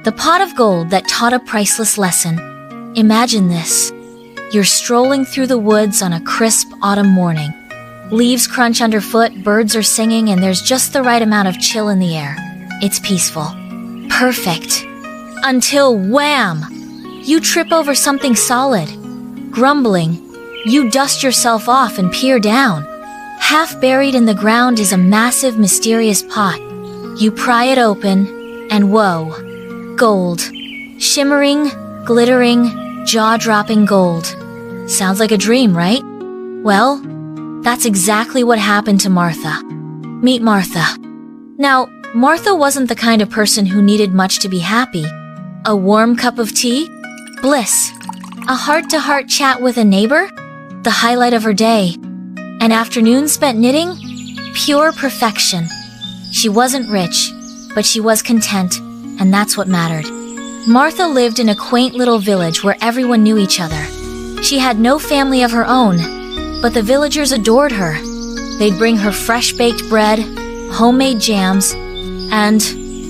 The pot of gold that taught a priceless lesson. Imagine this. You're strolling through the woods on a crisp autumn morning. Leaves crunch underfoot, birds are singing, and there's just the right amount of chill in the air. It's peaceful. Perfect. Until wham! You trip over something solid. Grumbling, you dust yourself off and peer down. Half buried in the ground is a massive, mysterious pot. You pry it open, and whoa, gold. Shimmering, glittering, jaw-dropping gold. Sounds like a dream, right? Well, that's exactly what happened to Martha. Meet Martha. Now, Martha wasn't the kind of person who needed much to be happy. A warm cup of tea? Bliss. A heart-to-heart chat with a neighbor? The highlight of her day. An afternoon spent knitting? Pure perfection. She wasn't rich, but she was content, and that's what mattered. Martha lived in a quaint little village where everyone knew each other. She had no family of her own, but the villagers adored her. They'd bring her fresh-baked bread, homemade jams, and,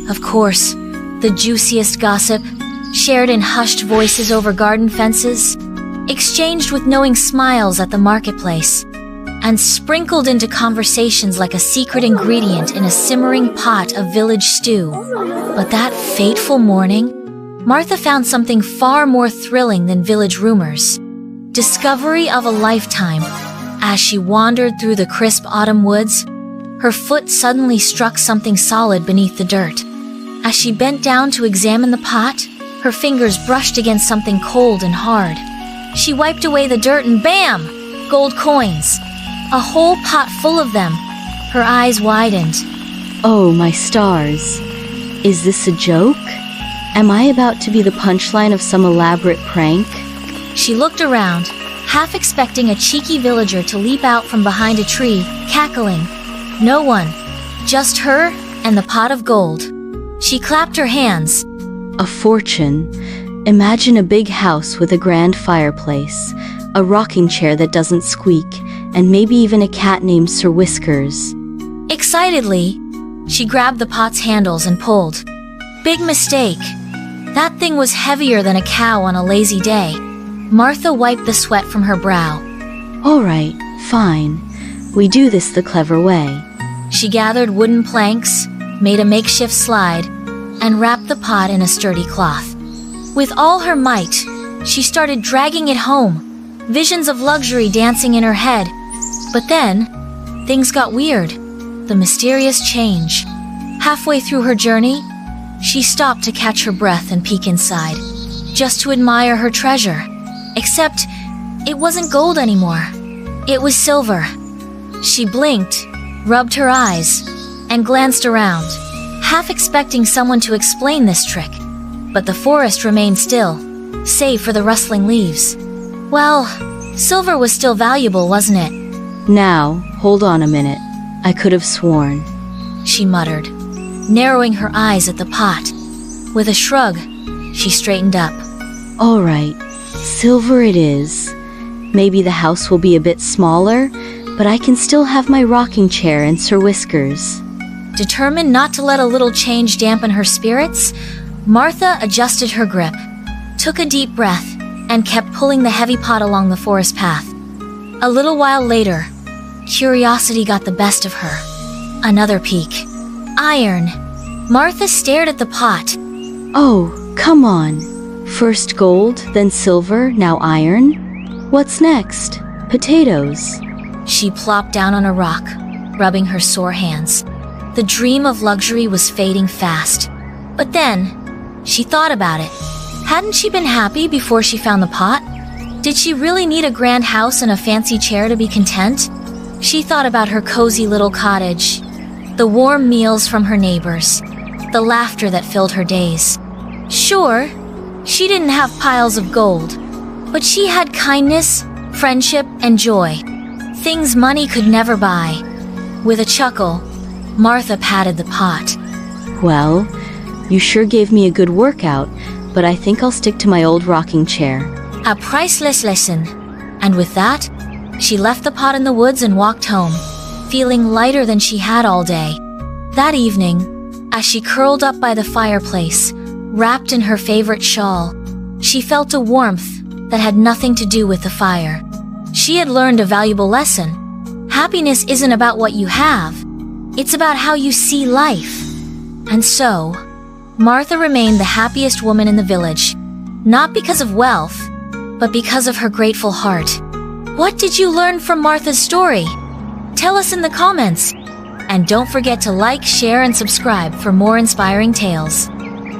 of course, the juiciest gossip, shared in hushed voices over garden fences, exchanged with knowing smiles at the marketplace, and sprinkled into conversations like a secret ingredient in a simmering pot of village stew. But that fateful morning, Martha found something far more thrilling than village rumors. Discovery of a lifetime. As she wandered through the crisp autumn woods, her foot suddenly struck something solid beneath the dirt. As she bent down to examine the pot, her fingers brushed against something cold and hard. She wiped away the dirt and bam! Gold coins. A whole pot full of them. Her eyes widened. Oh, my stars. Is this a joke? Am I about to be the punchline of some elaborate prank? She looked around, half expecting a cheeky villager to leap out from behind a tree, cackling. No one. Just her and the pot of gold. She clapped her hands. A fortune. Imagine a big house with a grand fireplace, a rocking chair that doesn't squeak, and maybe even a cat named Sir Whiskers. Excitedly, she grabbed the pot's handles and pulled. Big mistake. That thing was heavier than a cow on a lazy day. Martha wiped the sweat from her brow. All right, fine. We do this the clever way. She gathered wooden planks, made a makeshift slide, and wrapped the pot in a sturdy cloth. With all her might, she started dragging it home, visions of luxury dancing in her head. But then, things got weird. The mysterious change. Halfway through her journey, she stopped to catch her breath and peek inside, just to admire her treasure. Except, it wasn't gold anymore. It was silver. She blinked, rubbed her eyes, and glanced around, half expecting someone to explain this trick. But the forest remained still, save for the rustling leaves. Well, silver was still valuable, wasn't it? Now, hold on a minute. I could have sworn. She muttered, narrowing her eyes at the pot. With a shrug, she straightened up. All right, silver it is. Maybe the house will be a bit smaller, but I can still have my rocking chair and Sir Whiskers. Determined not to let a little change dampen her spirits, Martha adjusted her grip, took a deep breath, and kept pulling the heavy pot along the forest path. A little while later, curiosity got the best of her. Another peek. Iron. Martha stared at the pot. Oh, come on. First gold, then silver, now iron? What's next? Potatoes. She plopped down on a rock, rubbing her sore hands. The dream of luxury was fading fast. But then, she thought about it. Hadn't she been happy before she found the pot? Did she really need a grand house and a fancy chair to be content? She thought about her cozy little cottage, the warm meals from her neighbors, the laughter that filled her days. Sure, she didn't have piles of gold, but she had kindness, friendship, and joy. Things money could never buy. With a chuckle, Martha patted the pot. Well, you sure gave me a good workout, but I think I'll stick to my old rocking chair. A priceless lesson. And with that, she left the pot in the woods and walked home, feeling lighter than she had all day. That evening, as she curled up by the fireplace, wrapped in her favorite shawl. She felt a warmth that had nothing to do with the fire. She had learned a valuable lesson. Happiness isn't about what you have, it's about how you see life. And so, Martha remained the happiest woman in the village, not because of wealth, but because of her grateful heart. What did you learn from Martha's story? Tell us in the comments. And don't forget to like, share, and subscribe for more inspiring tales.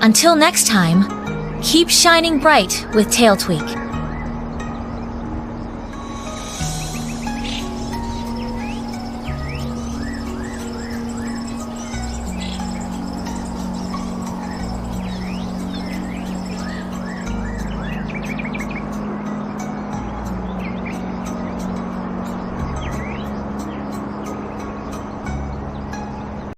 Until next time, keep shining bright with Tail Tweak.